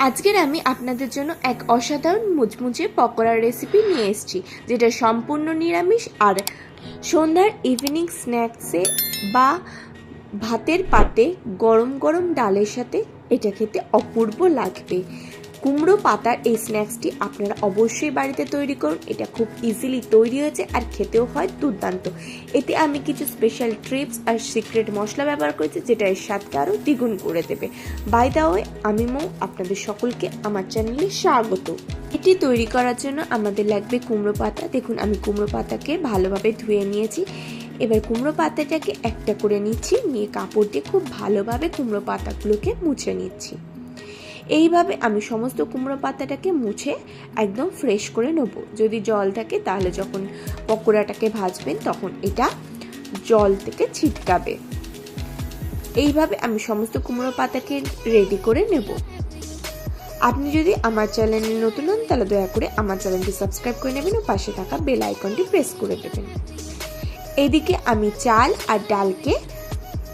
আজকের আমি আপনাদের জন্য এক অসাধারণ মুচমুচে পকোড়ার রেসিপি নিয়ে এসেছি, যেটা সম্পূর্ণ নিরামিষ আর সন্ধ্যার ইভিনিং স্ন্যাক্সে বা ভাতের পাতে গরম গরম ডালের সাথে এটা খেতে অপূর্ব লাগবে। কুমড়ো পাতার এই স্ন্যাক্সটি আপনারা অবশ্যই বাড়িতে তৈরি করুন। এটা খুব ইজিলি তৈরি হয়েছে আর খেতেও হয় দুর্দান্ত। এতে আমি কিছু স্পেশাল ট্রিপস আর সিক্রেট মশলা ব্যবহার করেছি, যেটা এর স্বাদকে আরও দ্বিগুণ করে দেবে। বাই দ্য ওয়ে, আমি মৌ, আপনাদের সকলকে আমার চ্যানেলে স্বাগত। এটি তৈরি করার জন্য আমাদের লাগবে কুমড়ো পাতা। দেখুন, আমি কুমড়ো পাতাকে ভালোভাবে ধুয়ে নিয়েছি। এবার কুমড়ো পাতাটাকে একটা করে নিচ্ছি, নিয়ে কাপড় দিয়ে খুব ভালোভাবে কুমড়ো পাতাগুলোকে মুছে নিচ্ছি। এইভাবে আমি সমস্ত কুমড়ো পাতাটাকে মুছে একদম ফ্রেশ করে নেব। যদি জল থাকে তাহলে যখন পকোড়াটাকে ভাজবেন তখন এটা জল থেকে ছিটকাবে। এইভাবে আমি সমস্ত কুমড়ো পাতাকে রেডি করে নেব। আপনি যদি আমার চ্যানেলে নতুন হন তাহলে দয়া করে আমার চ্যানেলটি সাবস্ক্রাইব করে নেবেন ও পাশে থাকা বেল আইকনটি প্রেস করে দেবেন। এদিকে আমি চাল আর ডালকে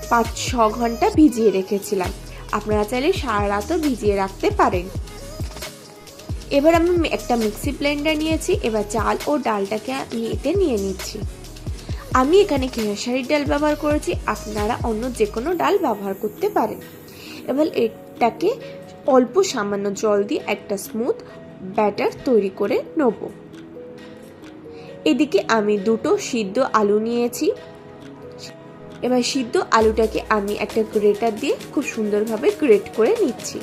5-6 ঘন্টা ভিজিয়ে রেখেছিলাম। আপনারা চাইলে সারা রাতও ভিজিয়ে রাখতে পারেন। এবার আমি একটা মিক্সি ব্লেন্ডার নিয়েছি। এবার চাল ও ডালটাকে আমি এতে নিয়ে নিচ্ছি। আমি এখানে খেসারির ডাল ব্যবহার করেছি, আপনারা অন্য যে কোনো ডাল ব্যবহার করতে পারেন। এবার এটাকে অল্প সামান্য জল দিয়ে একটা স্মুথ ব্যাটার তৈরি করে নেব। এদিকে আমি 2টো সিদ্ধ আলু নিয়েছি। এবার সিদ্ধ আলুটাকে আমি একটা গ্রেটার দিয়ে খুব সুন্দরভাবে গ্রেট করে নিচ্ছি।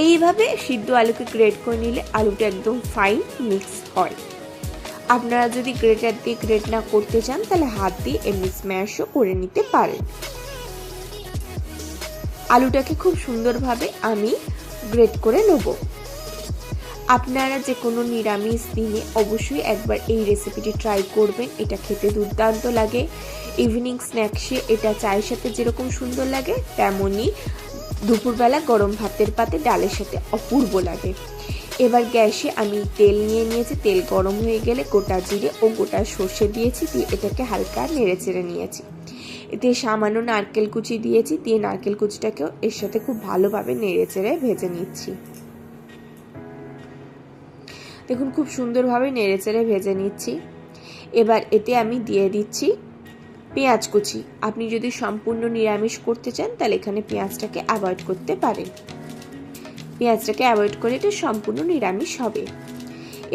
এইভাবে সিদ্ধ আলুকে গ্রেট করে নিলে আলুটা একদম ফাইন মিক্স হয়। আপনারা যদি গ্রেটার দিয়ে গ্রেট না করতে চান তাহলে হাত দিয়ে এমনি স্ম্যাশও করে নিতে পারেন। আলুটাকে খুব সুন্দরভাবে আমি গ্রেট করে নেব। আপনারা যে কোনো নিরামিষ দিনে অবশ্যই একবার এই রেসিপিটি ট্রাই করবেন। এটা খেতে দুর্দান্ত লাগে। ইভিনিং স্ন্যাক্সে এটা চায়ের সাথে যেরকম সুন্দর লাগে, তেমনই দুপুরবেলা গরম ভাতের পাতে ডালের সাথে অপূর্ব লাগে। এবার গ্যাসে আমি তেল নিয়ে নিয়েছি। তেল গরম হয়ে গেলে গোটা জিরে ও গোটা সর্ষে দিয়েছি, দিয়ে এটাকে হালকা নেড়ে চেড়ে নিয়েছি। এতে সামান্য নারকেল কুচি দিয়েছি, দিয়ে নারকেল কুচিটাকেও এর সাথে খুব ভালোভাবে নেড়ে চেড়ে ভেজে নিচ্ছি। দেখুন, খুব সুন্দরভাবে নেড়ে চেড়ে ভেজে নিচ্ছি। এবার এতে আমি দিয়ে দিচ্ছি পেঁয়াজ কুচি। আপনি যদি সম্পূর্ণ নিরামিষ করতে চান তাহলে এখানে পেঁয়াজটাকে অ্যাভয়েড করতে পারেন। পেঁয়াজটাকে অ্যাভয়েড করে এটা সম্পূর্ণ নিরামিষ হবে।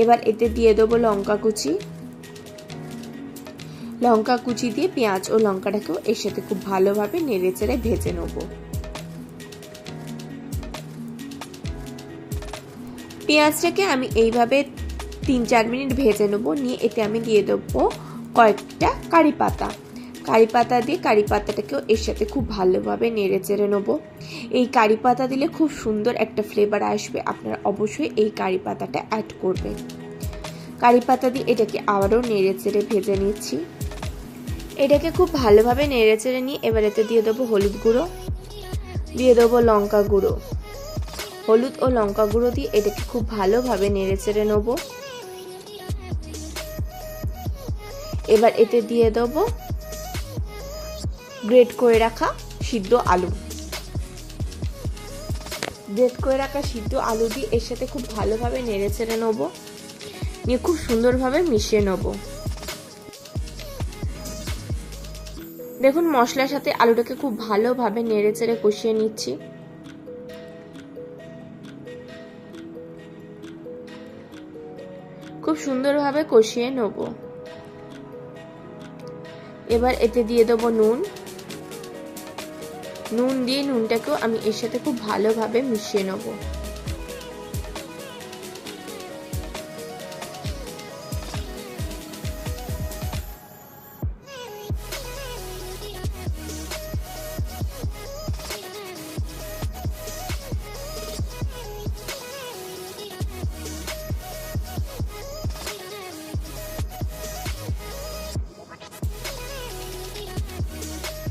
এবার এতে দিয়ে দেবো লঙ্কা কুচি। লঙ্কা কুচি দিয়ে পেঁয়াজ ও লঙ্কাটাকেও এর সাথে খুব ভালোভাবে নেড়ে চেড়ে ভেজে নেব। পেঁয়াজটাকে আমি এইভাবে 3-4 মিনিট ভেজে নেব। নিয়ে এতে আমি দিয়ে দেবো কয়েকটা কারি পাতা। কারি পাতা দিয়ে কারি পাতাটাকেও এর সাথে খুব ভালোভাবে নেড়ে চেড়ে নেব। এই কারি পাতা দিলে খুব সুন্দর একটা ফ্লেভার আসবে। আপনারা অবশ্যই এই কারি পাতাটা অ্যাড করবেন। কারি পাতা দিয়ে এটাকে আবারও নেড়ে চেড়ে ভেজে নিচ্ছি। এটাকে খুব ভালোভাবে নেড়ে চেড়ে নিয়ে এবার এতে দিয়ে দেবো হলুদ গুঁড়ো, দিয়ে দেবো লঙ্কা গুঁড়ো। হলুদ ও লঙ্কা গুঁড়ো দিয়ে এটাকে খুব ভালোভাবে নেড়ে চেড়ে নেব। এবার এতে দিয়ে দেবো গ্রেট করে রাখা সিদ্ধ আলু। গ্রেট করে রাখা সিদ্ধ আলু দিয়ে এর সাথে খুব ভালোভাবে নেড়ে চেড়ে নেব, নিয়ে খুব সুন্দরভাবে মিশিয়ে নেব। দেখুন, মশলার সাথে আলুটাকে খুব ভালোভাবে নেড়ে চেড়ে কষিয়ে নিচ্ছি। খুব সুন্দরভাবে কষিয়ে নেব। এবার এতে দিয়ে দেবো নুন। নুন দিয়ে নুনটাকেও আমি এর সাথে খুব ভালোভাবে মিশিয়ে নেব।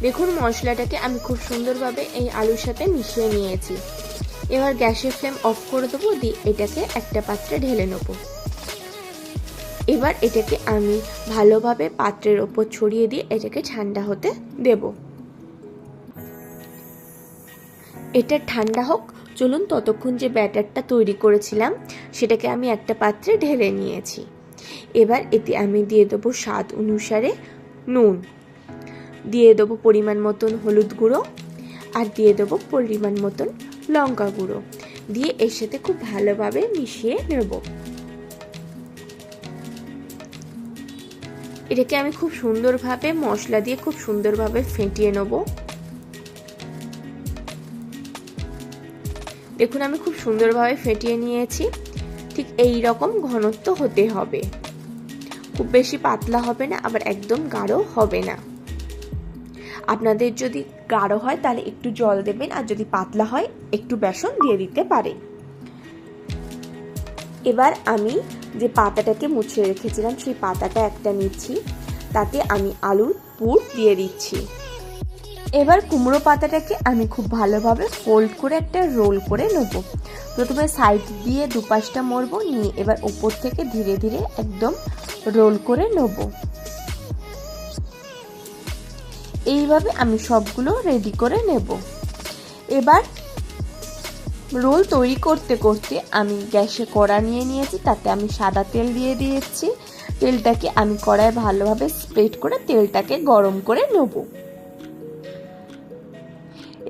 দেখুন, মশলাটাকে আমি খুব সুন্দরভাবে এই আলুর সাথে মিশিয়ে নিয়েছি। এবার গ্যাসের ফ্লেম অফ করে দেবো, দিয়ে এটাকে একটা পাত্রে ঢেলে নেব। এবার এটাকে আমি ভালোভাবে পাত্রের ওপর ছড়িয়ে দিয়ে এটাকে ঠান্ডা হতে দেব। এটা ঠান্ডা হোক চলুন ততক্ষণ যে ব্যাটারটা তৈরি করেছিলাম সেটাকে আমি একটা পাত্রে ঢেলে নিয়েছি। এবার এতে আমি দিয়ে দেবো স্বাদ অনুসারে নুন, দিয়ে দেবো পরিমাণ মতন হলুদ গুঁড়ো, আর দিয়ে দেবো পরিমাণ মতন লঙ্কা গুঁড়ো, দিয়ে এর সাথে খুব ভালোভাবে মিশিয়ে নেব। এটাকে আমি খুব সুন্দরভাবে মশলা দিয়ে খুব সুন্দরভাবে ফেটিয়ে নেব। দেখুন আমি খুব সুন্দরভাবে ফেটিয়ে নিয়েছি। ঠিক এই রকম ঘনত্ব হতে হবে, খুব বেশি পাতলা হবে না, আবার একদম গাঢ় হবে না। আপনাদের যদি গাঢ় হয় তাহলে একটু জল দেবেন, আর যদি পাতলা হয় একটু বেসন দিয়ে দিতে পারেন। এবার আমি যে পাতাটাকে মুছে রেখেছিলাম সেই পাতাটা একটা নিচ্ছি, তাতে আমি আলুর পুর দিয়ে দিচ্ছি। এবার কুমড়ো পাতাটাকে আমি খুব ভালোভাবে ফোল্ড করে একটা রোল করে নেব। প্রথমে সাইড দিয়ে দুপাশটা মরবো, নিয়ে এবার উপর থেকে ধীরে ধীরে একদম রোল করে নেব। এইভাবে আমি সবগুলো রেডি করে নেব। এবার রোল তৈরি করতে করতে আমি গ্যাসে কড়া নিয়ে নিয়েছি, তাতে আমি সাদা তেল দিয়ে দিয়েছি। তেলটাকে আমি কড়ায় ভালোভাবে স্প্রেড করে তেলটাকে গরম করে নেব।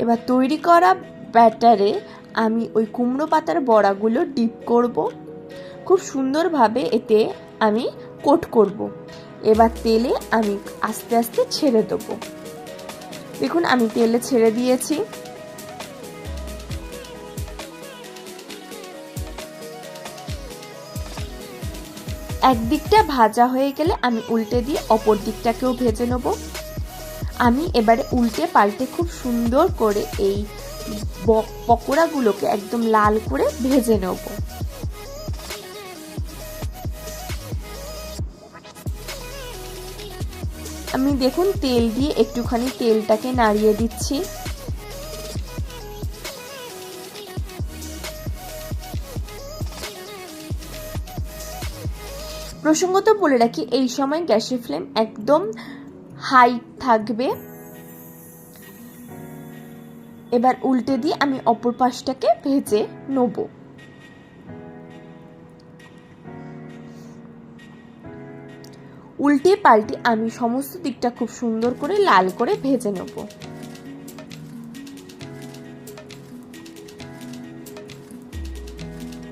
এবার তৈরি করা ব্যাটারে আমি ওই কুমড়ো পাতার বড়াগুলো ডিপ করব, খুব সুন্দরভাবে এতে আমি কোট করব। এবার তেলে আমি আস্তে আস্তে ছেড়ে দেবো। দেখুন আমি তেলে ছেড়ে দিয়েছি। একদিকটা ভাজা হয়ে গেলে আমি উল্টে দিয়ে অপর দিকটাকেও ভেজে নেব। আমি এবারে উল্টে পাল্টে খুব সুন্দর করে এই পকোড়াগুলোকে একদম লাল করে ভেজে নেব। আমি দেখুন তেল দিয়ে একটুখানি তেলটাকে নাড়িয়ে দিচ্ছি। প্রসঙ্গত বলে রাখি, এই সময় গ্যাসের ফ্লেম একদম হাই থাকবে। এবার উল্টে দিয়ে আমি অপর পাশটাকে ভেজে নেব। উল্টে পাল্টে আমি সমস্ত দিকটা খুব সুন্দর করে লাল করে ভেজে নেব।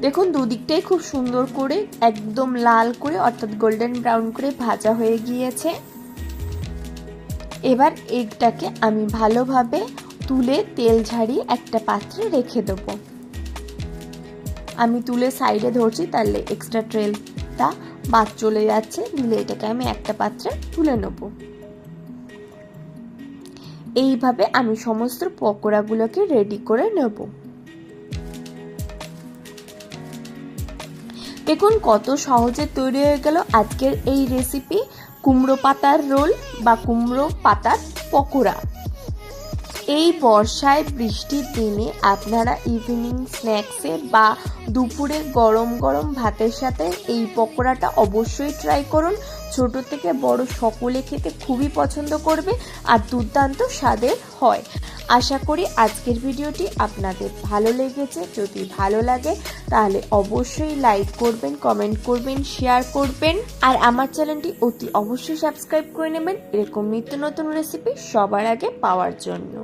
দেখুন দুদিকটাই খুব সুন্দর করে একদম লাল করে অর্থাৎ গোল্ডেন ব্রাউন করে ভাজা হয়ে গিয়েছে। এবার এটাকে আমি ভালোভাবে তুলে তেল ঝাড়িয়ে একটা পাত্রে রেখে দেব। আমি তুলে সাইডে ধরছি, তাহলে এক্সট্রা তেলটা বাদ চলে যাচ্ছে। দিলে এটাকে আমি একটা পাত্রে তুলে নেব। এইভাবে আমি সমস্ত পকোড়াগুলোকে রেডি করে নেব। দেখুন কত সহজে তৈরি হয়ে গেল আজকের এই রেসিপি, কুমড়ো পাতার রোল বা কুমড়ো পাতার পকোড়া। এই বর্ষায় বৃষ্টির দিনে আপনারা ইভিনিং স্ন্যাক্সে বা দুপুরে গরম গরম ভাতের সাথে এই পকোড়াটা অবশ্যই ট্রাই করুন। ছোট থেকে বড় সকলে খেতে খুবই পছন্দ করবে আর দুর্দান্ত স্বাদের হয়। আশা করি আজকের ভিডিওটি আপনাদের ভালো লেগেছে। যদি ভালো লাগে তাহলে অবশ্যই লাইক করবেন, কমেন্ট করবেন, শেয়ার করবেন, আর আমার চ্যানেলটি অতি অবশ্যই সাবস্ক্রাইব করে নেবেন এরকম নিত্য নতুন রেসিপি সবার আগে পাওয়ার জন্য।